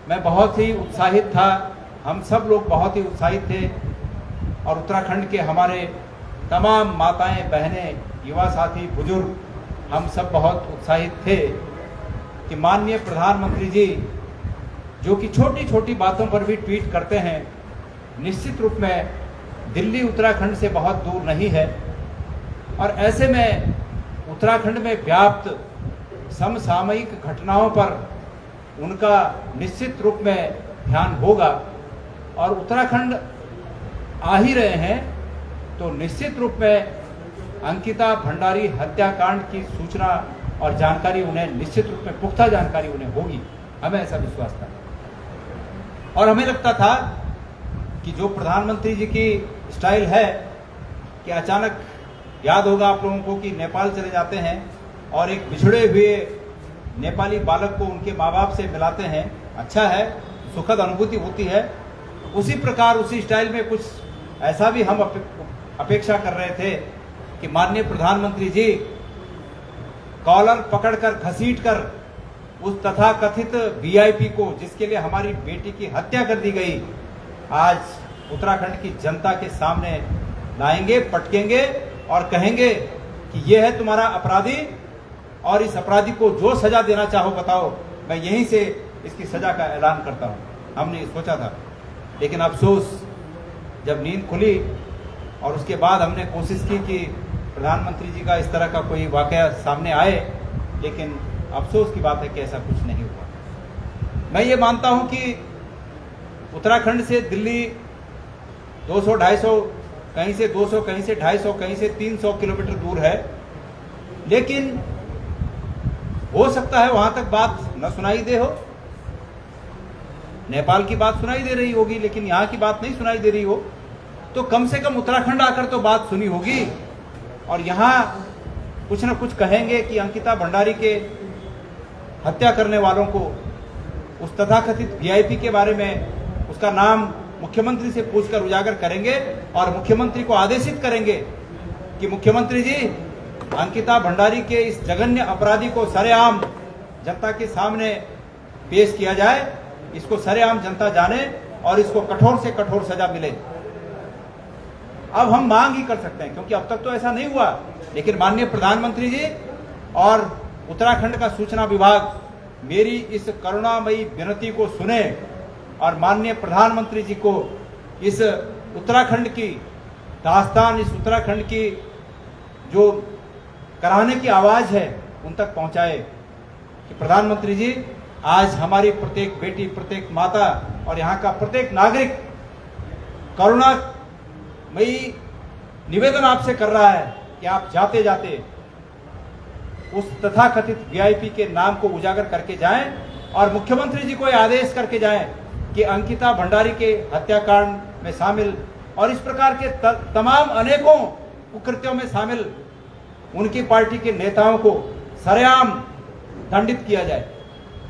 मैं बहुत ही उत्साहित था, हम सब लोग बहुत ही उत्साहित थे और उत्तराखंड के हमारे तमाम माताएं, बहनें, युवा साथी, बुजुर्ग, हम सब बहुत उत्साहित थे कि माननीय प्रधानमंत्री जी जो कि छोटी छोटी बातों पर भी ट्वीट करते हैं, निश्चित रूप में दिल्ली उत्तराखंड से बहुत दूर नहीं है और ऐसे में उत्तराखंड में व्याप्त समसामयिक घटनाओं पर उनका निश्चित रूप में ध्यान होगा और उत्तराखंड आ ही रहे हैं तो निश्चित रूप में अंकिता भंडारी हत्याकांड की सूचना और जानकारी उन्हें निश्चित रूप में पुख्ता जानकारी उन्हें होगी, हमें ऐसा विश्वास था। और हमें लगता था कि जो प्रधानमंत्री जी की स्टाइल है कि अचानक याद होगा आप लोगों को कि नेपाल चले जाते हैं और एक बिछड़े हुए नेपाली बालक को उनके माँ बाप से मिलाते हैं, अच्छा है, सुखद अनुभूति होती है। उसी प्रकार उसी स्टाइल में कुछ ऐसा भी हम अपेक्षा कर रहे थे कि माननीय प्रधानमंत्री जी कॉलर पकड़कर घसीटकर उस तथाकथित वीआईपी को, जिसके लिए हमारी बेटी की हत्या कर दी गई, आज उत्तराखंड की जनता के सामने लाएंगे, पटकेंगे और कहेंगे कि ये है तुम्हारा अपराधी और इस अपराधी को जो सजा देना चाहो बताओ, मैं यहीं से इसकी सजा का ऐलान करता हूं। हमने सोचा था, लेकिन अफसोस जब नींद खुली और उसके बाद हमने कोशिश की कि प्रधानमंत्री जी का इस तरह का कोई वाकया सामने आए, लेकिन अफसोस की बात है कि ऐसा कुछ नहीं हुआ। मैं ये मानता हूं कि उत्तराखंड से दिल्ली 200-250, कहीं से 200, कहीं से 250, कहीं से 300 किलोमीटर दूर है, लेकिन हो सकता है वहां तक बात न सुनाई दे हो। नेपाल की बात सुनाई दे रही होगी लेकिन यहाँ की बात नहीं सुनाई दे रही हो, तो कम से कम उत्तराखंड आकर तो बात सुनी होगी और यहाँ कुछ न कुछ कहेंगे कि अंकिता भंडारी के हत्या करने वालों को, उस तथाकथित वीआईपी के बारे में उसका नाम मुख्यमंत्री से पूछकर उजागर करेंगे और मुख्यमंत्री को आदेशित करेंगे कि मुख्यमंत्री जी अंकिता भंडारी के इस जघन्य अपराधी को सरेआम जनता के सामने पेश किया जाए, इसको सरेआम जनता जाने और इसको कठोर से कठोर सजा मिले। अब हम मांग ही कर सकते हैं क्योंकि अब तक तो ऐसा नहीं हुआ, लेकिन माननीय प्रधानमंत्री जी और उत्तराखंड का सूचना विभाग मेरी इस करुणामयी विनती को सुने और माननीय प्रधानमंत्री जी को इस उत्तराखंड की दास्तान, इस उत्तराखंड की जो कराने की आवाज है उन तक पहुंचाए कि प्रधानमंत्री जी आज हमारी प्रत्येक बेटी, प्रत्येक माता और यहाँ का प्रत्येक नागरिक करुणामयी निवेदन आपसे कर रहा है कि आप जाते जाते उस तथाकथित वीआईपी के नाम को उजागर करके जाएं और मुख्यमंत्री जी को यह आदेश करके जाएं कि अंकिता भंडारी के हत्याकांड में शामिल और इस प्रकार के तमाम अनेकों कुकृत्यों में शामिल उनकी पार्टी के नेताओं को सरेआम दंडित किया जाए।